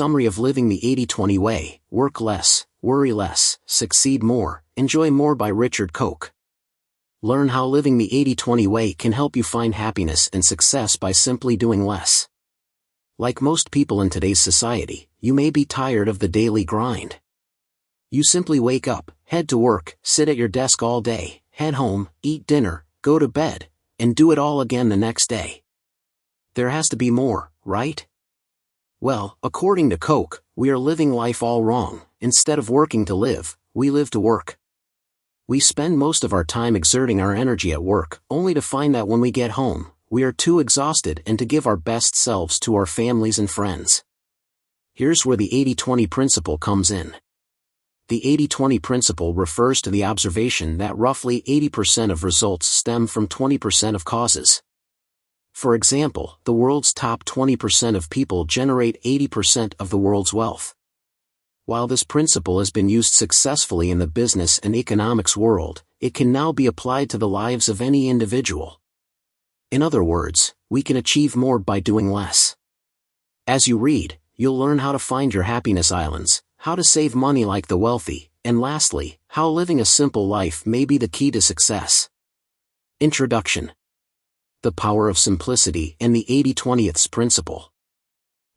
summary of Living the 80-20 Way: Work Less, Worry Less, Succeed More, Enjoy More by Richard Koch. Learn how living the 80-20 way can help you find happiness and success by simply doing less. Like most people in today's society, you may be tired of the daily grind. You simply wake up, head to work, sit at your desk all day, head home, eat dinner, go to bed, and do it all again the next day. There has to be more, right? Well, according to Koch, we are living life all wrong. Instead of working to live, we live to work. We spend most of our time exerting our energy at work, only to find that when we get home, we are too exhausted and to give our best selves to our families and friends. Here's where the 80-20 principle comes in. The 80-20 principle refers to the observation that roughly 80% of results stem from 20% of causes. For example, the world's top 20% of people generate 80% of the world's wealth. While this principle has been used successfully in the business and economics world, it can now be applied to the lives of any individual. In other words, we can achieve more by doing less. As you read, you'll learn how to find your happiness islands, how to save money like the wealthy, and lastly, how living a simple life may be the key to success. Introduction. The power of simplicity and the 80-20ths principle.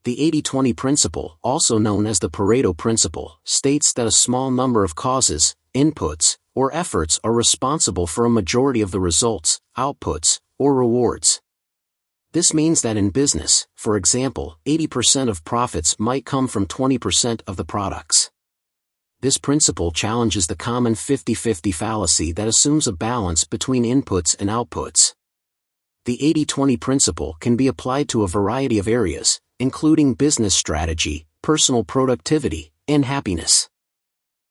The 80-20 principle, also known as the Pareto principle, states that a small number of causes, inputs, or efforts are responsible for a majority of the results, outputs, or rewards. This means that in business, for example, 80% of profits might come from 20% of the products. This principle challenges the common 50-50 fallacy that assumes a balance between inputs and outputs. The 80-20 principle can be applied to a variety of areas, including business strategy, personal productivity, and happiness.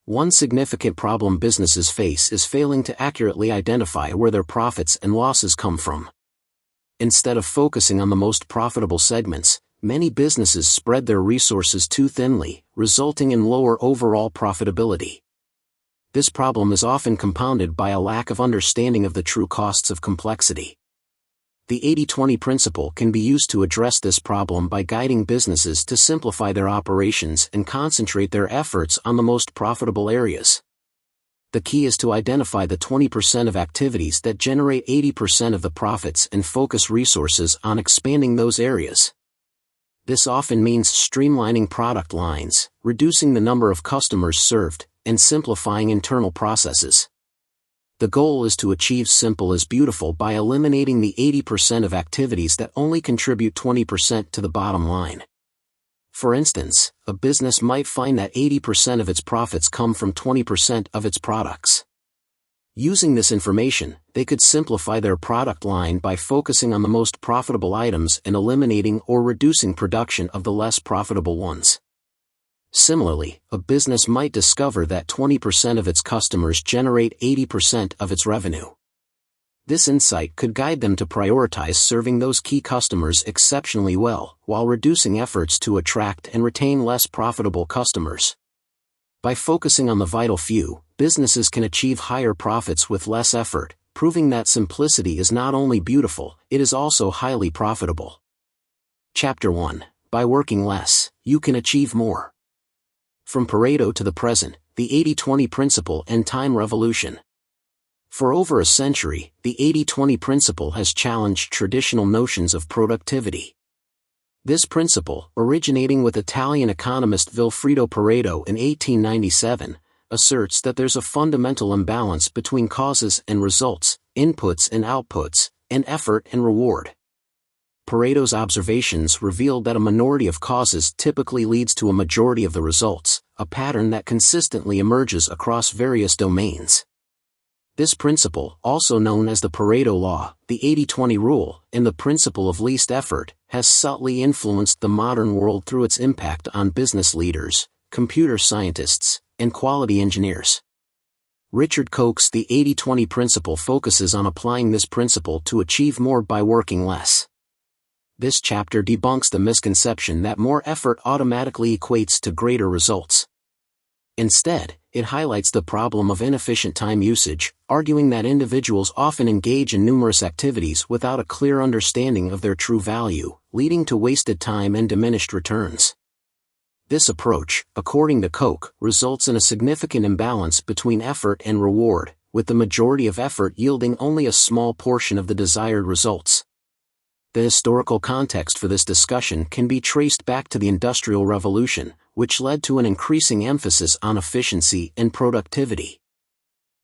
One significant problem businesses face is failing to accurately identify where their profits and losses come from. Instead of focusing on the most profitable segments, many businesses spread their resources too thinly, resulting in lower overall profitability. This problem is often compounded by a lack of understanding of the true costs of complexity. The 80-20 principle can be used to address this problem by guiding businesses to simplify their operations and concentrate their efforts on the most profitable areas. The key is to identify the 20% of activities that generate 80% of the profits and focus resources on expanding those areas. This often means streamlining product lines, reducing the number of customers served, and simplifying internal processes. The goal is to achieve simple is beautiful by eliminating the 80% of activities that only contribute 20% to the bottom line. For instance, a business might find that 80% of its profits come from 20% of its products. Using this information, they could simplify their product line by focusing on the most profitable items and eliminating or reducing production of the less profitable ones. Similarly, a business might discover that 20% of its customers generate 80% of its revenue. This insight could guide them to prioritize serving those key customers exceptionally well, while reducing efforts to attract and retain less profitable customers. By focusing on the vital few, businesses can achieve higher profits with less effort, proving that simplicity is not only beautiful, it is also highly profitable. Chapter 1. By working less, you can achieve more. From Pareto to the present, the 80-20 principle and time revolution. For over a century, the 80-20 principle has challenged traditional notions of productivity. This principle, originating with Italian economist Vilfredo Pareto in 1897, asserts that there's a fundamental imbalance between causes and results, inputs and outputs, and effort and reward. Pareto's observations revealed that a minority of causes typically leads to a majority of the results, a pattern that consistently emerges across various domains. This principle, also known as the Pareto Law, the 80-20 rule, and the principle of least effort, has subtly influenced the modern world through its impact on business leaders, computer scientists, and quality engineers. Richard Koch's The 80-20 principle focuses on applying this principle to achieve more by working less. This chapter debunks the misconception that more effort automatically equates to greater results. Instead, it highlights the problem of inefficient time usage, arguing that individuals often engage in numerous activities without a clear understanding of their true value, leading to wasted time and diminished returns. This approach, according to Koch, results in a significant imbalance between effort and reward, with the majority of effort yielding only a small portion of the desired results. The historical context for this discussion can be traced back to the Industrial Revolution, which led to an increasing emphasis on efficiency and productivity.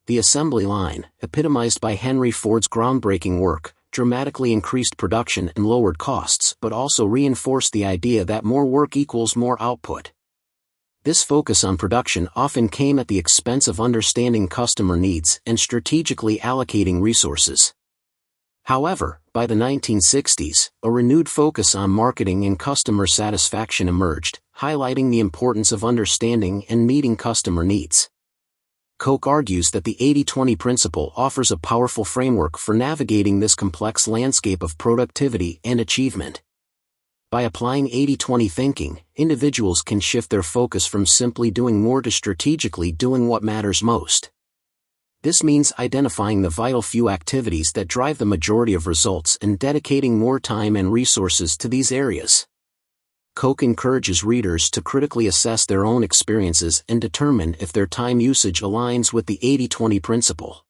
The assembly line, epitomized by Henry Ford's groundbreaking work, dramatically increased production and lowered costs, but also reinforced the idea that more work equals more output. This focus on production often came at the expense of understanding customer needs and strategically allocating resources. However, by the 1960s, a renewed focus on marketing and customer satisfaction emerged, highlighting the importance of understanding and meeting customer needs. Koch argues that the 80-20 principle offers a powerful framework for navigating this complex landscape of productivity and achievement. By applying 80-20 thinking, individuals can shift their focus from simply doing more to strategically doing what matters most. This means identifying the vital few activities that drive the majority of results and dedicating more time and resources to these areas. Koch encourages readers to critically assess their own experiences and determine if their time usage aligns with the 80-20 principle.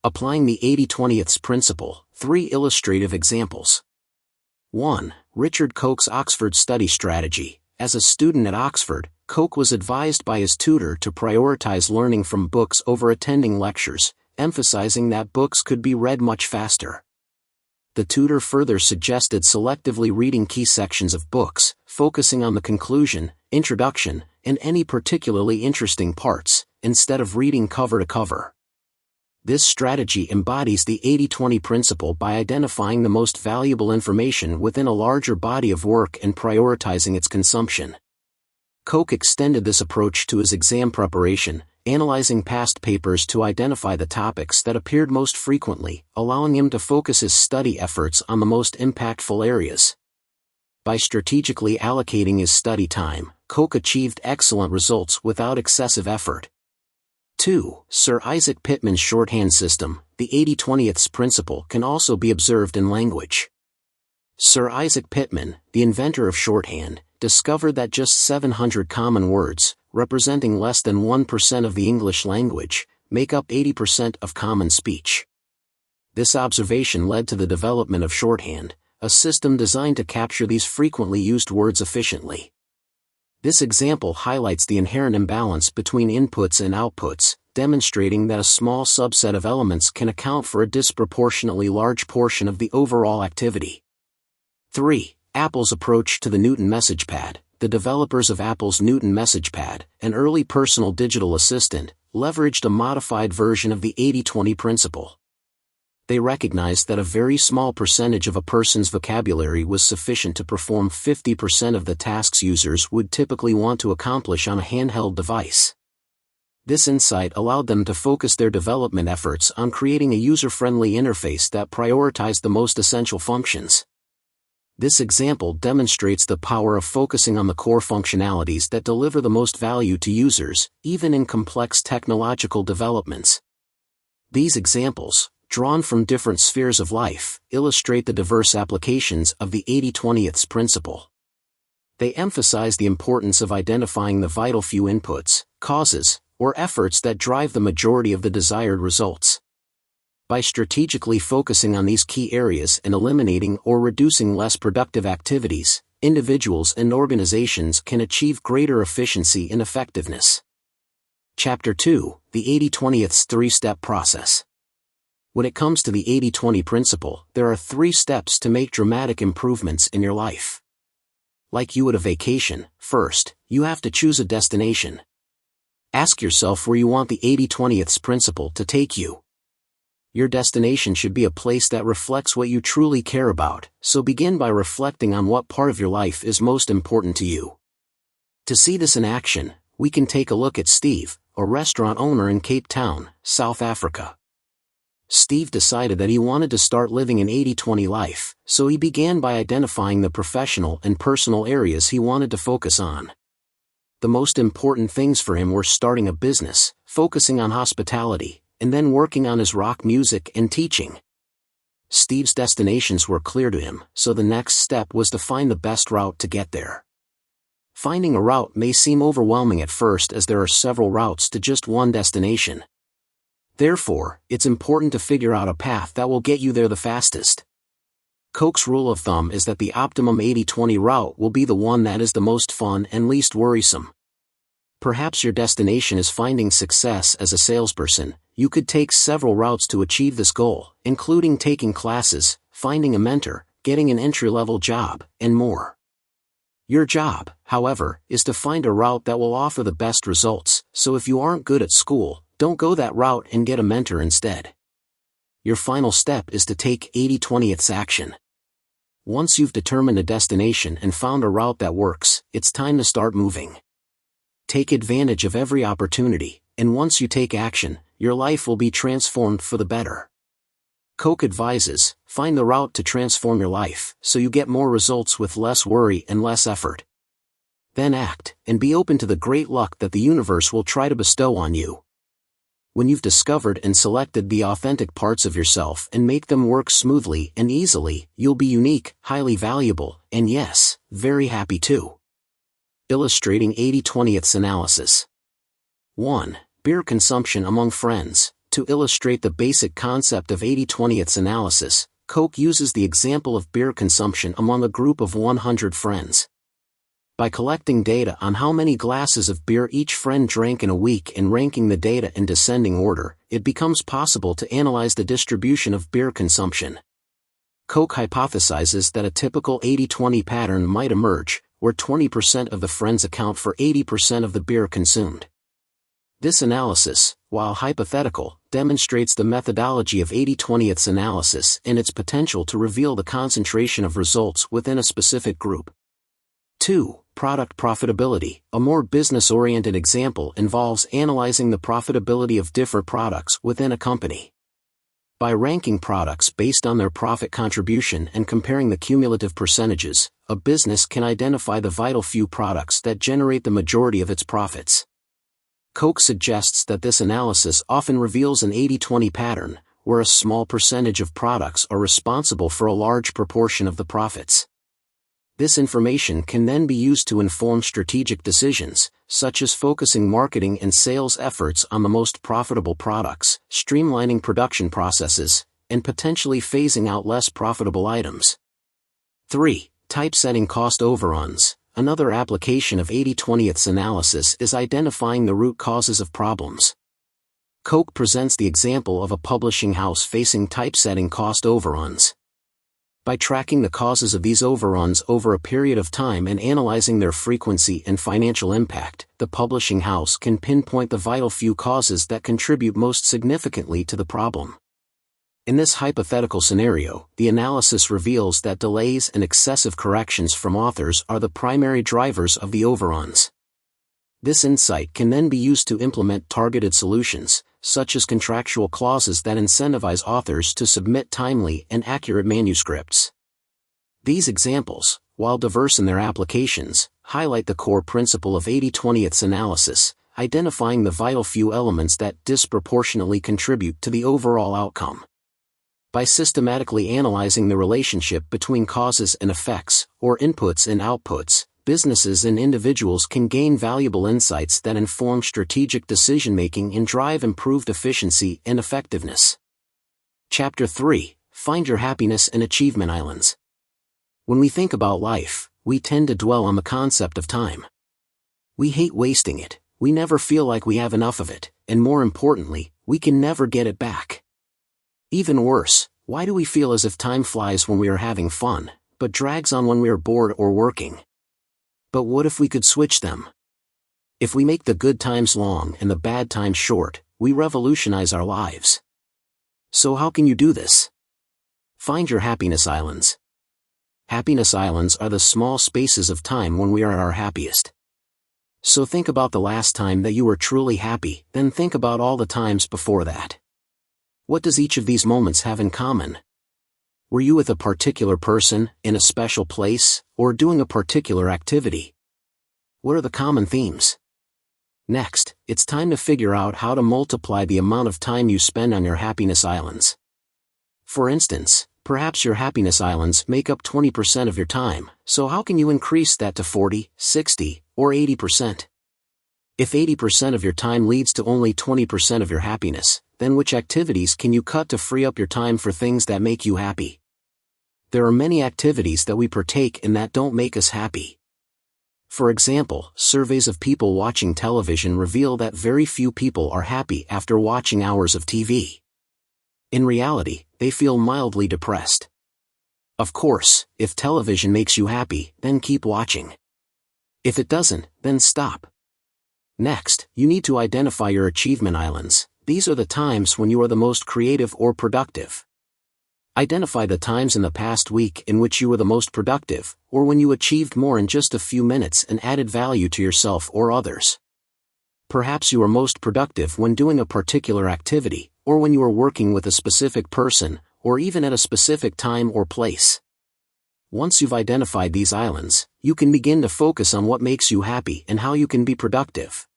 Applying the 80-20th principle, 3 illustrative examples. 1. Richard Koch's Oxford study strategy. As a student at Oxford, Koch was advised by his tutor to prioritize learning from books over attending lectures, emphasizing that books could be read much faster. The tutor further suggested selectively reading key sections of books, focusing on the conclusion, introduction, and any particularly interesting parts, instead of reading cover to cover. This strategy embodies the 80-20 principle by identifying the most valuable information within a larger body of work and prioritizing its consumption. Koch extended this approach to his exam preparation, analyzing past papers to identify the topics that appeared most frequently, allowing him to focus his study efforts on the most impactful areas. By strategically allocating his study time, Koch achieved excellent results without excessive effort. 2. Sir Isaac Pitman's shorthand system. The 80-20th principle can also be observed in language. Sir Isaac Pitman, the inventor of shorthand, discovered that just 700 common words, representing less than 1% of the English language, make up 80% of common speech. This observation led to the development of shorthand, a system designed to capture these frequently used words efficiently. This example highlights the inherent imbalance between inputs and outputs, demonstrating that a small subset of elements can account for a disproportionately large portion of the overall activity. 3. Apple's approach to the Newton message pad. The developers of Apple's Newton message pad, an early personal digital assistant, leveraged a modified version of the 80-20 principle. They recognized that a very small percentage of a person's vocabulary was sufficient to perform 50% of the tasks users would typically want to accomplish on a handheld device. This insight allowed them to focus their development efforts on creating a user-friendly interface that prioritized the most essential functions. This example demonstrates the power of focusing on the core functionalities that deliver the most value to users, even in complex technological developments. These examples, drawn from different spheres of life, illustrate the diverse applications of the 80-20th principle. They emphasize the importance of identifying the vital few inputs, causes, or efforts that drive the majority of the desired results. By strategically focusing on these key areas and eliminating or reducing less productive activities, individuals and organizations can achieve greater efficiency and effectiveness. Chapter 2, the 80-20th three-step process. When it comes to the 80-20 principle, there are 3 steps to make dramatic improvements in your life. Like you would a vacation, first, you have to choose a destination. Ask yourself where you want the 80-20th principle to take you. Your destination should be a place that reflects what you truly care about, so begin by reflecting on what part of your life is most important to you. To see this in action, we can take a look at Steve, a restaurant owner in Cape Town, South Africa. Steve decided that he wanted to start living an 80-20 life, so he began by identifying the professional and personal areas he wanted to focus on. The most important things for him were starting a business, focusing on hospitality, and then working on his rock music and teaching. Steve's destinations were clear to him, so the next step was to find the best route to get there. Finding a route may seem overwhelming at first as there are several routes to just one destination. Therefore, it's important to figure out a path that will get you there the fastest. Koch's rule of thumb is that the optimum 80-20 route will be the one that is the most fun and least worrisome. Perhaps your destination is finding success as a salesperson. You could take several routes to achieve this goal, including taking classes, finding a mentor, getting an entry-level job, and more. Your job, however, is to find a route that will offer the best results, so if you aren't good at school, don't go that route and get a mentor instead. Your final step is to take 80-20th action. Once you've determined a destination and found a route that works, it's time to start moving. Take advantage of every opportunity, and once you take action, your life will be transformed for the better. Koch advises, find the route to transform your life, so you get more results with less worry and less effort. Then act, and be open to the great luck that the universe will try to bestow on you. When you've discovered and selected the authentic parts of yourself and make them work smoothly and easily, you'll be unique, highly valuable, and yes, very happy too. Illustrating 80-20th analysis. 1. Beer consumption among friends. To illustrate the basic concept of 80-20th analysis, Koch uses the example of beer consumption among a group of 100 friends. By collecting data on how many glasses of beer each friend drank in a week and ranking the data in descending order, it becomes possible to analyze the distribution of beer consumption. Koch hypothesizes that a typical 80-20 pattern might emerge, where 20% of the friends account for 80% of the beer consumed. This analysis, while hypothetical, demonstrates the methodology of 80-20th analysis and its potential to reveal the concentration of results within a specific group. 2. Product profitability. A more business-oriented example involves analyzing the profitability of different products within a company. By ranking products based on their profit contribution and comparing the cumulative percentages, a business can identify the vital few products that generate the majority of its profits. Koch suggests that this analysis often reveals an 80-20 pattern, where a small percentage of products are responsible for a large proportion of the profits. This information can then be used to inform strategic decisions, such as focusing marketing and sales efforts on the most profitable products, streamlining production processes, and potentially phasing out less profitable items. 3. Typesetting cost overruns. Another application of 80-20th analysis is identifying the root causes of problems. Koch presents the example of a publishing house facing typesetting cost overruns. By tracking the causes of these overruns over a period of time and analyzing their frequency and financial impact, the publishing house can pinpoint the vital few causes that contribute most significantly to the problem. In this hypothetical scenario, the analysis reveals that delays and excessive corrections from authors are the primary drivers of the overruns. This insight can then be used to implement targeted solutions, such as contractual clauses that incentivize authors to submit timely and accurate manuscripts. These examples, while diverse in their applications, highlight the core principle of 80-20th analysis, identifying the vital few elements that disproportionately contribute to the overall outcome. By systematically analyzing the relationship between causes and effects, or inputs and outputs, businesses and individuals can gain valuable insights that inform strategic decision-making and drive improved efficiency and effectiveness. Chapter 3. Find your happiness and achievement islands. When we think about life, we tend to dwell on the concept of time. We hate wasting it, we never feel like we have enough of it, and more importantly, we can never get it back. Even worse, why do we feel as if time flies when we are having fun, but drags on when we are bored or working? But what if we could switch them? If we make the good times long and the bad times short, we revolutionize our lives. So how can you do this? Find your happiness islands. Happiness islands are the small spaces of time when we are at our happiest. So think about the last time that you were truly happy, then think about all the times before that. What does each of these moments have in common? Were you with a particular person, in a special place, or doing a particular activity? What are the common themes? Next, it's time to figure out how to multiply the amount of time you spend on your happiness islands. For instance, Perhaps your happiness islands make up 20% of your time, so how can you increase that to 40, 60, or 80%? If 80% of your time leads to only 20% of your happiness, then which activities can you cut to free up your time for things that make you happy? There are many activities that we partake in that don't make us happy. For example, surveys of people watching television reveal that very few people are happy after watching hours of TV. In reality, they feel mildly depressed. Of course, if television makes you happy, then keep watching. If it doesn't, then stop. Next, you need to identify your achievement islands. These are the times when you are the most creative or productive. Identify the times in the past week in which you were the most productive, or when you achieved more in just a few minutes and added value to yourself or others. Perhaps you are most productive when doing a particular activity, or when you are working with a specific person, or even at a specific time or place. Once you've identified these islands, you can begin to focus on what makes you happy and how you can be productive.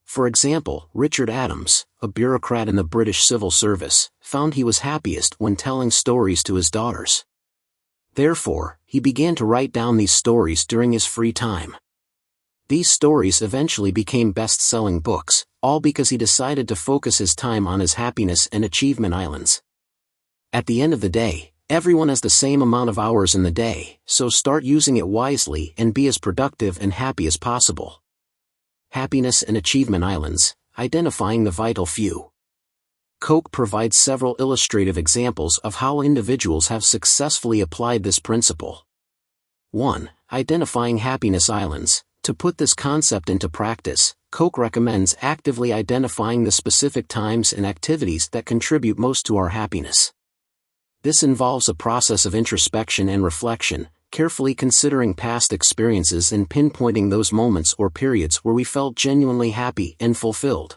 For example, Richard Adams, a bureaucrat in the British Civil Service, found he was happiest when telling stories to his daughters. Therefore, he began to write down these stories during his free time. These stories eventually became best-selling books, all because he decided to focus his time on his happiness and achievement islands. At the end of the day, everyone has the same amount of hours in the day, so start using it wisely and be as productive and happy as possible. Happiness and Achievement Islands, Identifying the Vital Few. Koch provides several illustrative examples of how individuals have successfully applied this principle. 1. Identifying happiness islands. To put this concept into practice, Koch recommends actively identifying the specific times and activities that contribute most to our happiness. This involves a process of introspection and reflection, carefully considering past experiences and pinpointing those moments or periods where we felt genuinely happy and fulfilled.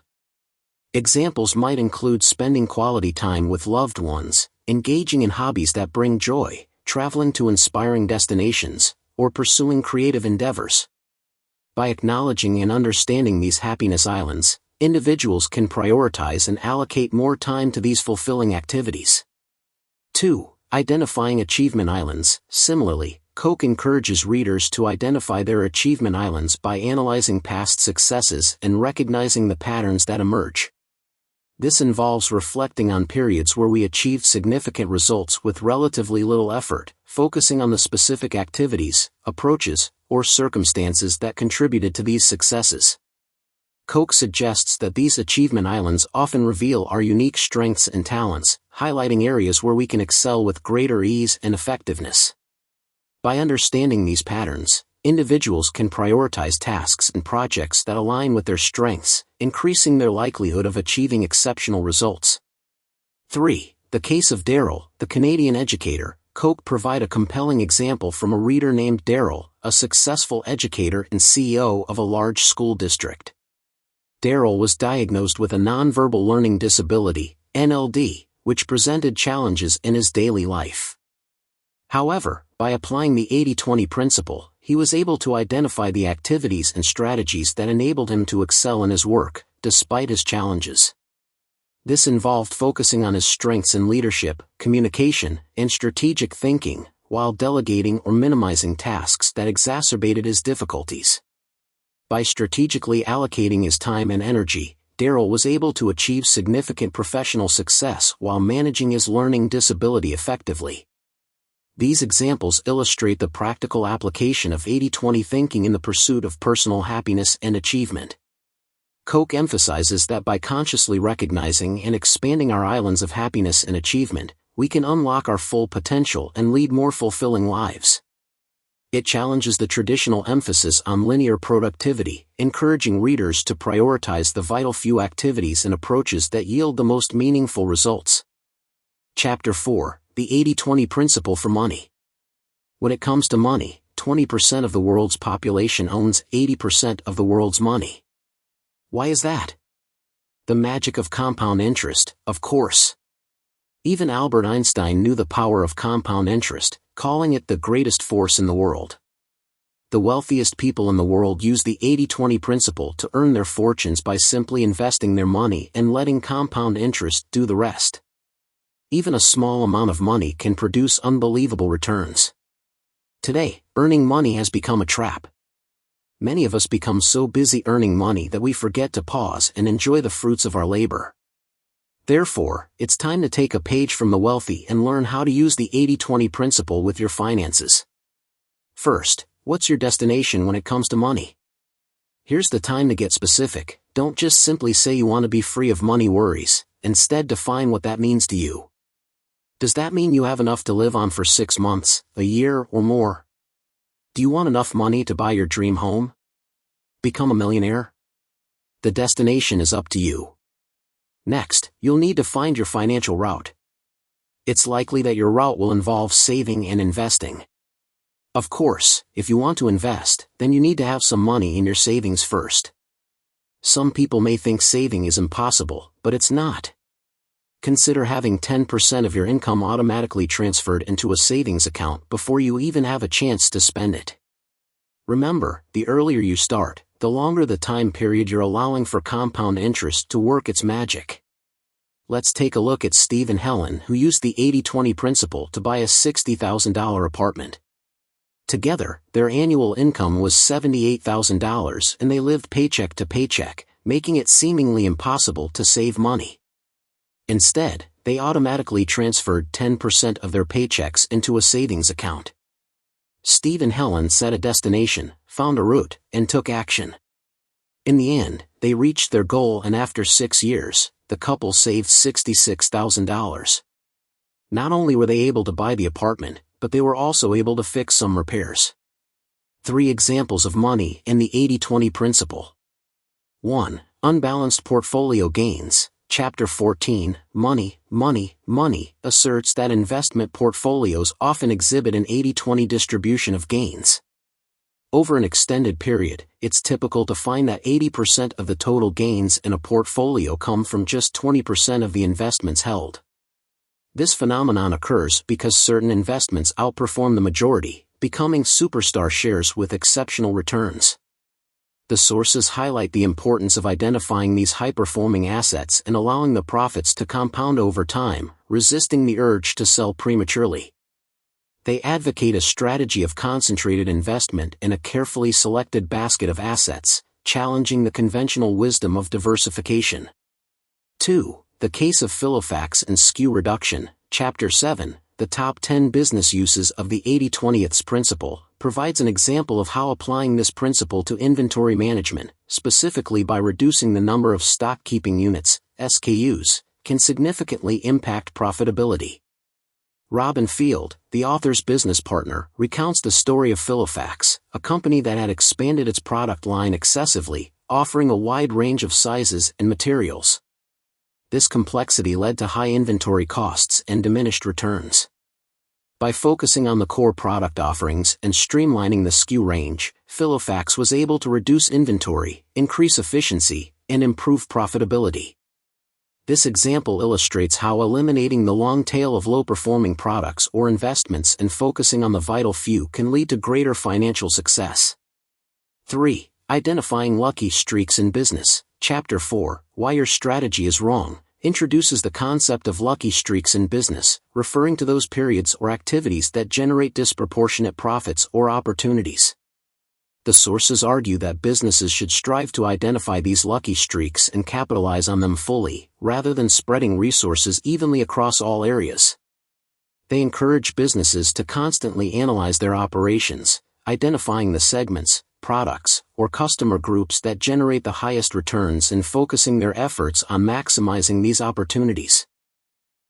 Examples might include spending quality time with loved ones, engaging in hobbies that bring joy, traveling to inspiring destinations, or pursuing creative endeavors. By acknowledging and understanding these happiness islands, individuals can prioritize and allocate more time to these fulfilling activities. 2. Identifying achievement islands. Similarly, Koch encourages readers to identify their achievement islands by analyzing past successes and recognizing the patterns that emerge. This involves reflecting on periods where we achieved significant results with relatively little effort, focusing on the specific activities, approaches, or circumstances that contributed to these successes. Koch suggests that these achievement islands often reveal our unique strengths and talents, highlighting areas where we can excel with greater ease and effectiveness. By understanding these patterns, individuals can prioritize tasks and projects that align with their strengths, increasing their likelihood of achieving exceptional results. 3. The Case of Daryl, the Canadian Educator. Koch provide a compelling example from a reader named Daryl, a successful educator and CEO of a large school district. Daryl was diagnosed with a nonverbal learning disability, NLD, which presented challenges in his daily life. However, by applying the 80-20 principle, he was able to identify the activities and strategies that enabled him to excel in his work, despite his challenges. This involved focusing on his strengths in leadership, communication, and strategic thinking, while delegating or minimizing tasks that exacerbated his difficulties. By strategically allocating his time and energy, Daryl was able to achieve significant professional success while managing his learning disability effectively. These examples illustrate the practical application of 80-20 thinking in the pursuit of personal happiness and achievement. Koch emphasizes that by consciously recognizing and expanding our islands of happiness and achievement, we can unlock our full potential and lead more fulfilling lives. It challenges the traditional emphasis on linear productivity, encouraging readers to prioritize the vital few activities and approaches that yield the most meaningful results. Chapter 4. The 80-20 Principle for Money. When it comes to money, 20% of the world's population owns 80% of the world's money. Why is that? The magic of compound interest, of course. Even Albert Einstein knew the power of compound interest, calling it the greatest force in the world. The wealthiest people in the world use the 80-20 principle to earn their fortunes by simply investing their money and letting compound interest do the rest. Even a small amount of money can produce unbelievable returns. Today, earning money has become a trap. Many of us become so busy earning money that we forget to pause and enjoy the fruits of our labor. Therefore, it's time to take a page from the wealthy and learn how to use the 80-20 principle with your finances. First, what's your destination when it comes to money? Here's the time to get specific. Don't just simply say you want to be free of money worries. Instead, define what that means to you. Does that mean you have enough to live on for 6 months, a year, or more? Do you want enough money to buy your dream home? Become a millionaire? The destination is up to you. Next, you'll need to find your financial route. It's likely that your route will involve saving and investing. Of course, if you want to invest, then you need to have some money in your savings first. Some people may think saving is impossible, but it's not. Consider having 10% of your income automatically transferred into a savings account before you even have a chance to spend it. Remember, the earlier you start, the longer the time period you're allowing for compound interest to work its magic. Let's take a look at Steve and Helen, who used the 80-20 principle to buy a $60,000 apartment. Together, their annual income was $78,000 and they lived paycheck to paycheck, making it seemingly impossible to save money. Instead, they automatically transferred 10% of their paychecks into a savings account. Steve and Helen set a destination, found a route, and took action. In the end, they reached their goal, and after 6 years, the couple saved $66,000. Not only were they able to buy the apartment, but they were also able to fix some repairs. 3 examples of money and the 80-20 principle. 1. Unbalanced portfolio gains. Chapter 14, Money, Money, Money, asserts that investment portfolios often exhibit an 80-20 distribution of gains. Over an extended period, it's typical to find that 80% of the total gains in a portfolio come from just 20% of the investments held. This phenomenon occurs because certain investments outperform the majority, becoming superstar shares with exceptional returns. The sources highlight the importance of identifying these high-performing assets and allowing the profits to compound over time, resisting the urge to sell prematurely. They advocate a strategy of concentrated investment in a carefully selected basket of assets, challenging the conventional wisdom of diversification. 2. The case of Filofax and skew reduction. Chapter 7, The Top 10 Business Uses of the 80-20 Principle, provides an example of how applying this principle to inventory management, specifically by reducing the number of stock-keeping units, SKUs, can significantly impact profitability. Robin Field, the author's business partner, recounts the story of Filofax, a company that had expanded its product line excessively, offering a wide range of sizes and materials. This complexity led to high inventory costs and diminished returns. By focusing on the core product offerings and streamlining the SKU range, Filofax was able to reduce inventory, increase efficiency, and improve profitability. This example illustrates how eliminating the long tail of low-performing products or investments and focusing on the vital few can lead to greater financial success. 3. Identifying lucky streaks in business. Chapter 4, Why Your Strategy is Wrong, introduces the concept of lucky streaks in business, referring to those periods or activities that generate disproportionate profits or opportunities. The sources argue that businesses should strive to identify these lucky streaks and capitalize on them fully, rather than spreading resources evenly across all areas. They encourage businesses to constantly analyze their operations, identifying the segments, products, or customer groups that generate the highest returns and focusing their efforts on maximizing these opportunities.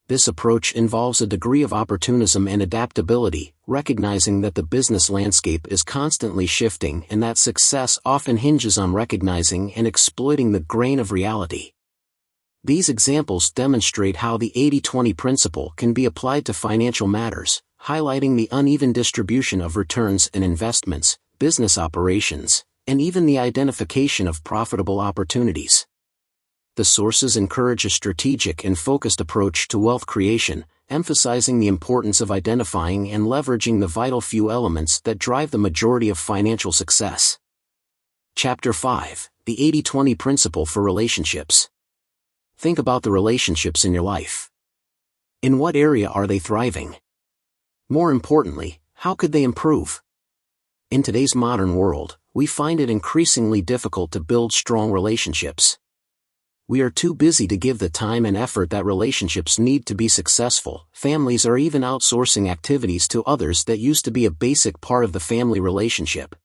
This approach involves a degree of opportunism and adaptability, recognizing that the business landscape is constantly shifting and that success often hinges on recognizing and exploiting the grain of reality. These examples demonstrate how the 80-20 principle can be applied to financial matters, highlighting the uneven distribution of returns in investments, business operations, and even the identification of profitable opportunities. The sources encourage a strategic and focused approach to wealth creation, emphasizing the importance of identifying and leveraging the vital few elements that drive the majority of financial success. Chapter 5, The 80-20 Principle for Relationships. Think about the relationships in your life. In what area are they thriving? More importantly, how could they improve? In today's modern world, we find it increasingly difficult to build strong relationships. We are too busy to give the time and effort that relationships need to be successful. Families are even outsourcing activities to others that used to be a basic part of the family relationship.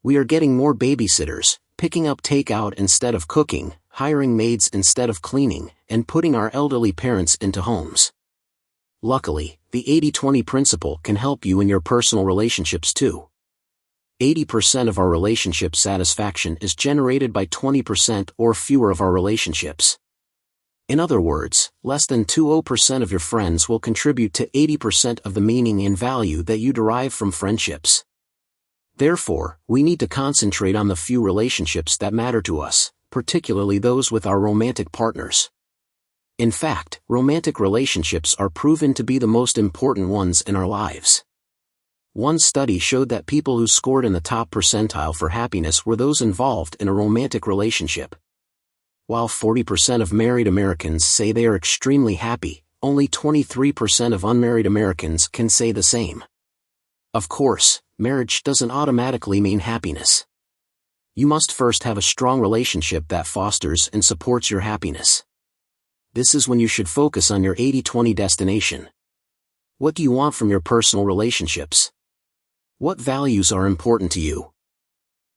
We are getting more babysitters, picking up takeout instead of cooking, hiring maids instead of cleaning, and putting our elderly parents into homes. Luckily, the 80-20 principle can help you in your personal relationships too. 80% of our relationship satisfaction is generated by 20% or fewer of our relationships. In other words, less than 20% of your friends will contribute to 80% of the meaning and value that you derive from friendships. Therefore, we need to concentrate on the few relationships that matter to us, particularly those with our romantic partners. In fact, romantic relationships are proven to be the most important ones in our lives. One study showed that people who scored in the top percentile for happiness were those involved in a romantic relationship. While 40% of married Americans say they are extremely happy, only 23% of unmarried Americans can say the same. Of course, marriage doesn't automatically mean happiness. You must first have a strong relationship that fosters and supports your happiness. This is when you should focus on your 80-20 destination. What do you want from your personal relationships? What values are important to you?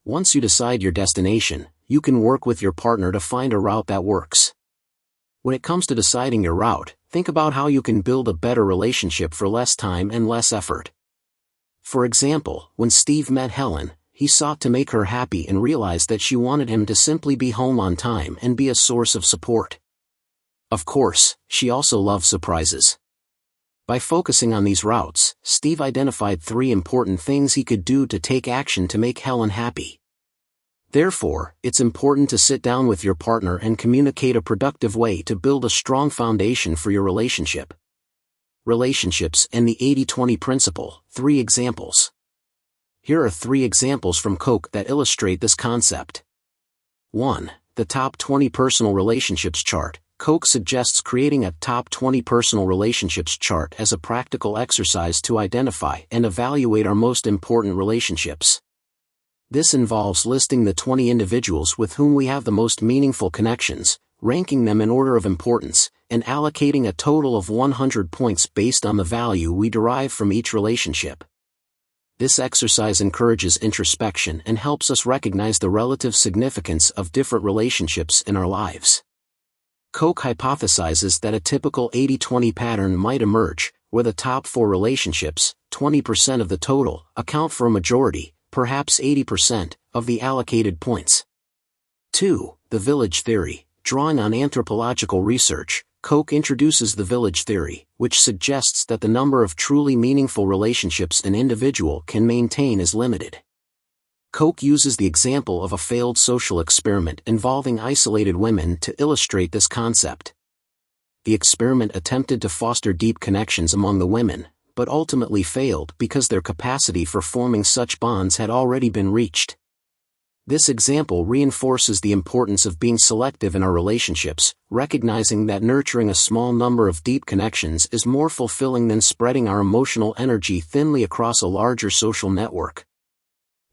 Once you decide your destination, you can work with your partner to find a route that works. When it comes to deciding your route, think about how you can build a better relationship for less time and less effort. For example, when Steve met Helen, he sought to make her happy and realized that she wanted him to simply be home on time and be a source of support. Of course, she also loved surprises. By focusing on these routes, Steve identified 3 important things he could do to take action to make Helen happy. Therefore, it's important to sit down with your partner and communicate a productive way to build a strong foundation for your relationship. Relationships and the 80-20 principle, 3 examples. Here are 3 examples from Koch that illustrate this concept. 1. The Top 20 Personal Relationships Chart. Koch suggests creating a top 20 personal relationships chart as a practical exercise to identify and evaluate our most important relationships. This involves listing the 20 individuals with whom we have the most meaningful connections, ranking them in order of importance, and allocating a total of 100 points based on the value we derive from each relationship. This exercise encourages introspection and helps us recognize the relative significance of different relationships in our lives. Koch hypothesizes that a typical 80-20 pattern might emerge, where the top 4 relationships, 20% of the total, account for a majority, perhaps 80%, of the allocated points. 2. The village theory. Drawing on anthropological research, Koch introduces the village theory, which suggests that the number of truly meaningful relationships an individual can maintain is limited. Koch uses the example of a failed social experiment involving isolated women to illustrate this concept. The experiment attempted to foster deep connections among the women, but ultimately failed because their capacity for forming such bonds had already been reached. This example reinforces the importance of being selective in our relationships, recognizing that nurturing a small number of deep connections is more fulfilling than spreading our emotional energy thinly across a larger social network.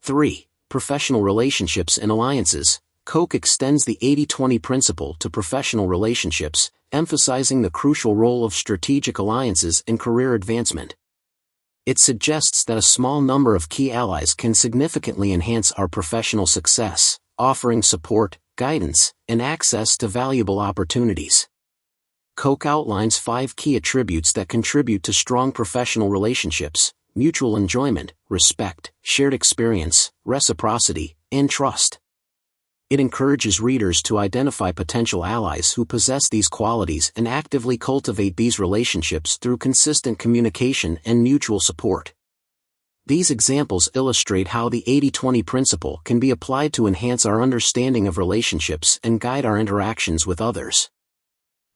3. Professional relationships and alliances. Koch extends the 80-20 principle to professional relationships, emphasizing the crucial role of strategic alliances in career advancement. It suggests that a small number of key allies can significantly enhance our professional success, offering support, guidance, and access to valuable opportunities. Koch outlines 5 key attributes that contribute to strong professional relationships: mutual enjoyment, respect, shared experience, reciprocity, and trust. It encourages readers to identify potential allies who possess these qualities and actively cultivate these relationships through consistent communication and mutual support. These examples illustrate how the 80-20 principle can be applied to enhance our understanding of relationships and guide our interactions with others.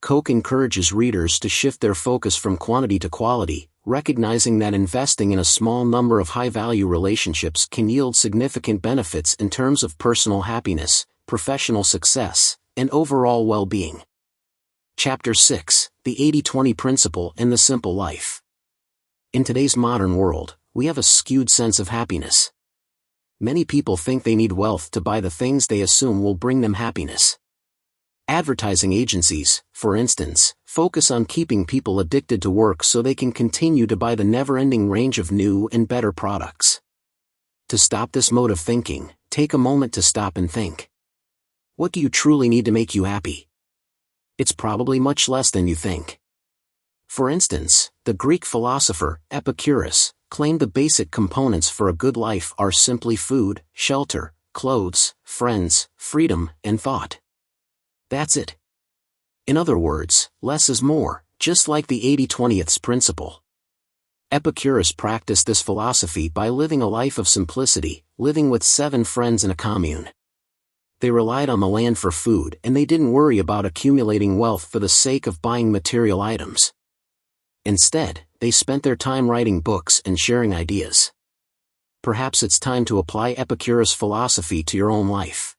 Koch encourages readers to shift their focus from quantity to quality, recognizing that investing in a small number of high-value relationships can yield significant benefits in terms of personal happiness, professional success, and overall well-being. Chapter 6: the 80-20 principle and the simple life. In today's modern world, we have a skewed sense of happiness. Many people think they need wealth to buy the things they assume will bring them happiness. Advertising agencies, for instance, focus on keeping people addicted to work so they can continue to buy the never-ending range of new and better products. To stop this mode of thinking, take a moment to stop and think. What do you truly need to make you happy? It's probably much less than you think. For instance, the Greek philosopher, Epicurus, claimed the basic components for a good life are simply food, shelter, clothes, friends, freedom, and thought. That's it. In other words, less is more, just like the 80-20th principle. Epicurus practiced this philosophy by living a life of simplicity, living with 7 friends in a commune. They relied on the land for food and they didn't worry about accumulating wealth for the sake of buying material items. Instead, they spent their time writing books and sharing ideas. Perhaps it's time to apply Epicurus' philosophy to your own life.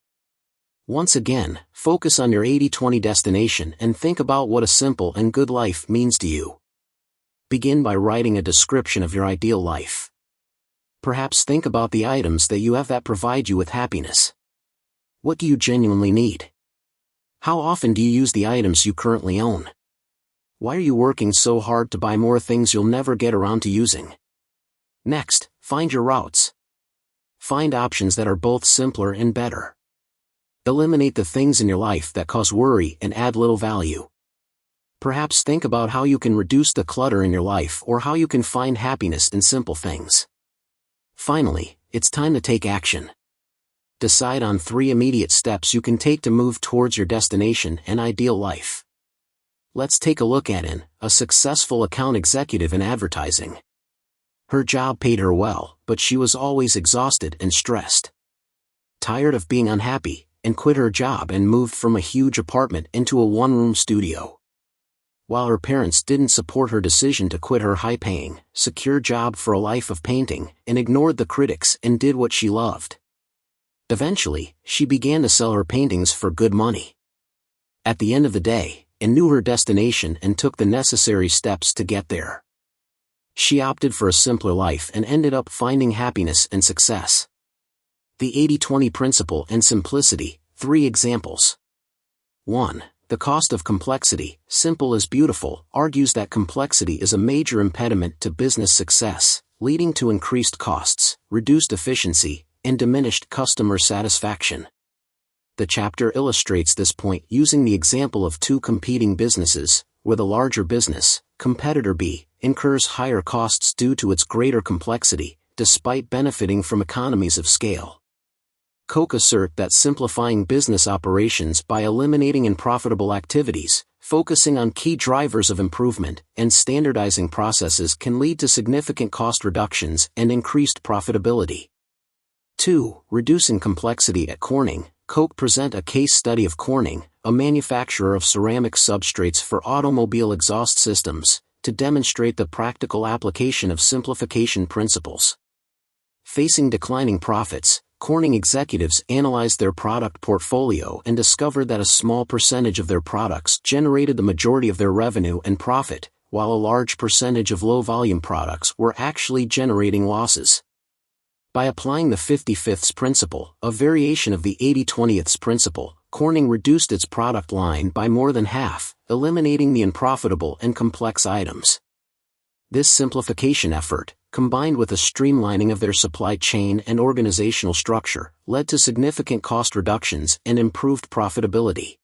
Once again, focus on your 80-20 destination and think about what a simple and good life means to you. Begin by writing a description of your ideal life. Perhaps think about the items that you have that provide you with happiness. What do you genuinely need? How often do you use the items you currently own? Why are you working so hard to buy more things you'll never get around to using? Next, find your routes. Find options that are both simpler and better. Eliminate the things in your life that cause worry and add little value. Perhaps think about how you can reduce the clutter in your life or how you can find happiness in simple things. Finally, it's time to take action. Decide on 3 immediate steps you can take to move towards your destination and ideal life. Let's take a look at Anne, a successful account executive in advertising. Her job paid her well, but she was always exhausted and stressed. Tired of being unhappy, Anne quit her job and moved from a huge apartment into a one-room studio. While her parents didn't support her decision to quit her high-paying, secure job for a life of painting, Anne ignored the critics and did what she loved. Eventually, she began to sell her paintings for good money. At the end of the day, Anne knew her destination and took the necessary steps to get there. She opted for a simpler life and ended up finding happiness and success. The 80-20 principle and simplicity, 3 examples. 1. The cost of complexity, simple is beautiful, argues that complexity is a major impediment to business success, leading to increased costs, reduced efficiency, and diminished customer satisfaction. The chapter illustrates this point using the example of 2 competing businesses, where the larger business, competitor B, incurs higher costs due to its greater complexity, despite benefiting from economies of scale. Koch assert that simplifying business operations by eliminating unprofitable activities, focusing on key drivers of improvement, and standardizing processes can lead to significant cost reductions and increased profitability. 2. Reducing complexity at Corning. Koch present a case study of Corning, a manufacturer of ceramic substrates for automobile exhaust systems, to demonstrate the practical application of simplification principles. Facing declining profits, Corning executives analyzed their product portfolio and discovered that a small percentage of their products generated the majority of their revenue and profit, while a large percentage of low-volume products were actually generating losses. By applying the 50/50 principle, a variation of the 80/20 principle, Corning reduced its product line by more than half, eliminating the unprofitable and complex items. This simplification effort, combined with a streamlining of their supply chain and organizational structure, led to significant cost reductions and improved profitability.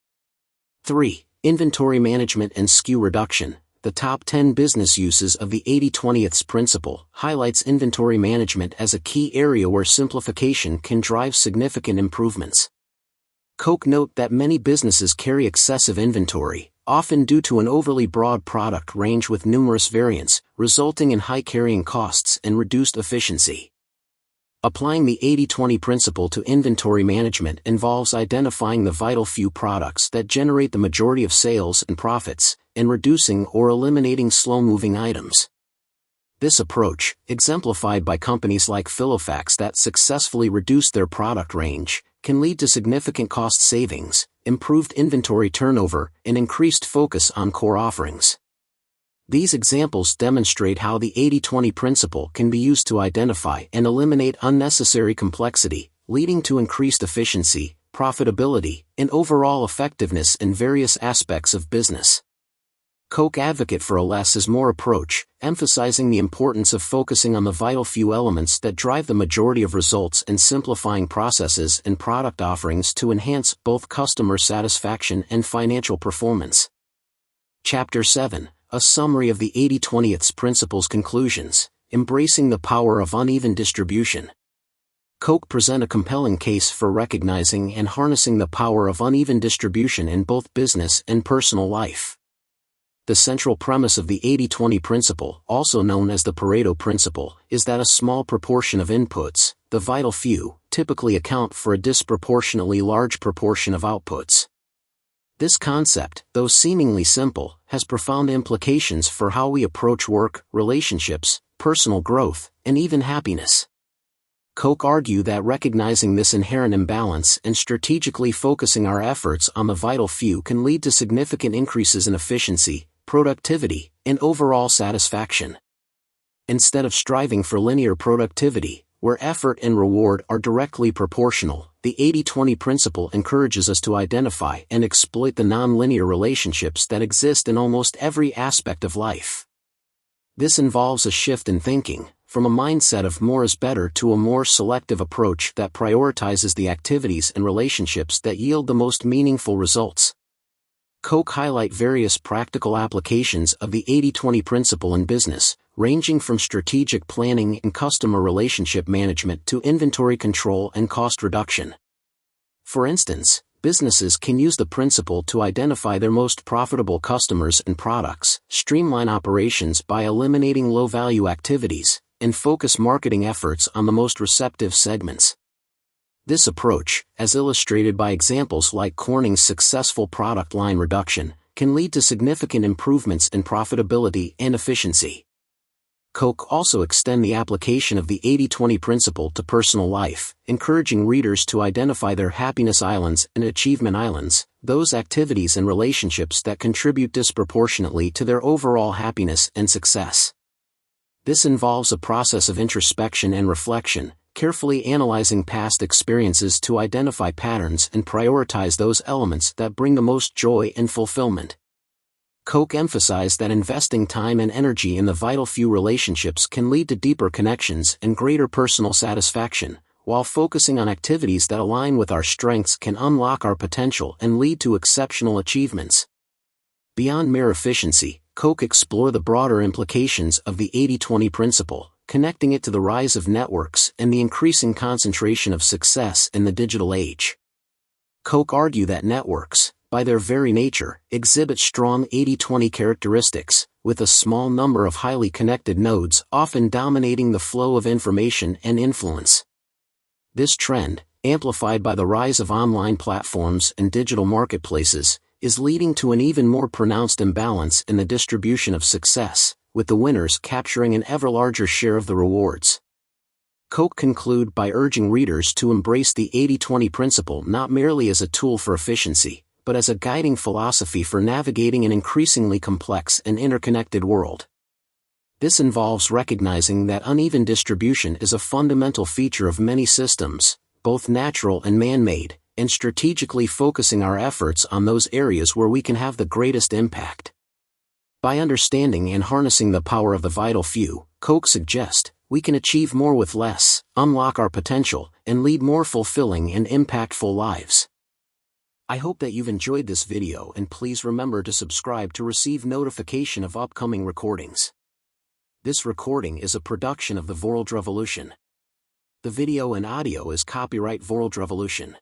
3. Inventory management and SKU reduction. The top 10 business uses of the 80/20 principle highlights inventory management as a key area where simplification can drive significant improvements. Koch note that many businesses carry excessive inventory, often due to an overly broad product range with numerous variants, resulting in high carrying costs and reduced efficiency. Applying the 80/20 principle to inventory management involves identifying the vital few products that generate the majority of sales and profits, and reducing or eliminating slow-moving items. This approach, exemplified by companies like Filofax that successfully reduced their product range, can lead to significant cost savings, improved inventory turnover, and increased focus on core offerings. These examples demonstrate how the 80-20 principle can be used to identify and eliminate unnecessary complexity, leading to increased efficiency, profitability, and overall effectiveness in various aspects of business. Koch advocate for a less is more approach, emphasizing the importance of focusing on the vital few elements that drive the majority of results and simplifying processes and product offerings to enhance both customer satisfaction and financial performance. Chapter 7. A summary of the 80-20 principle's conclusions, embracing the power of uneven distribution. Koch present a compelling case for recognizing and harnessing the power of uneven distribution in both business and personal life. The central premise of the 80-20 principle, also known as the Pareto principle, is that a small proportion of inputs, the vital few, typically account for a disproportionately large proportion of outputs. This concept, though seemingly simple, has profound implications for how we approach work, relationships, personal growth, and even happiness. Koch argue that recognizing this inherent imbalance and strategically focusing our efforts on the vital few can lead to significant increases in efficiency, productivity, and overall satisfaction. Instead of striving for linear productivity, where effort and reward are directly proportional, the 80-20 principle encourages us to identify and exploit the non-linear relationships that exist in almost every aspect of life. This involves a shift in thinking, from a mindset of more is better to a more selective approach that prioritizes the activities and relationships that yield the most meaningful results. Koch highlight various practical applications of the 80-20 principle in business, ranging from strategic planning and customer relationship management to inventory control and cost reduction. For instance, businesses can use the principle to identify their most profitable customers and products, streamline operations by eliminating low-value activities, and focus marketing efforts on the most receptive segments. This approach, as illustrated by examples like Corning's successful product line reduction, can lead to significant improvements in profitability and efficiency. Koch also extend the application of the 80-20 principle to personal life, encouraging readers to identify their happiness islands and achievement islands, those activities and relationships that contribute disproportionately to their overall happiness and success. This involves a process of introspection and reflection, carefully analyzing past experiences to identify patterns and prioritize those elements that bring the most joy and fulfillment. Koch emphasized that investing time and energy in the vital few relationships can lead to deeper connections and greater personal satisfaction, while focusing on activities that align with our strengths can unlock our potential and lead to exceptional achievements. Beyond mere efficiency, Koch explore the broader implications of the 80-20 principle, connecting it to the rise of networks and the increasing concentration of success in the digital age. Koch argue that networks, by their very nature, exhibit strong 80-20 characteristics, with a small number of highly connected nodes often dominating the flow of information and influence. This trend, amplified by the rise of online platforms and digital marketplaces, is leading to an even more pronounced imbalance in the distribution of success, with the winners capturing an ever larger share of the rewards. Koch conclude by urging readers to embrace the 80-20 principle not merely as a tool for efficiency, but as a guiding philosophy for navigating an increasingly complex and interconnected world. This involves recognizing that uneven distribution is a fundamental feature of many systems, both natural and man-made, and strategically focusing our efforts on those areas where we can have the greatest impact. By understanding and harnessing the power of the vital few, Koch suggests, we can achieve more with less, unlock our potential, and lead more fulfilling and impactful lives. I hope that you've enjoyed this video, and please remember to subscribe to receive notification of upcoming recordings. This recording is a production of the Vorldrevolution. The video and audio is copyright Vorldrevolution.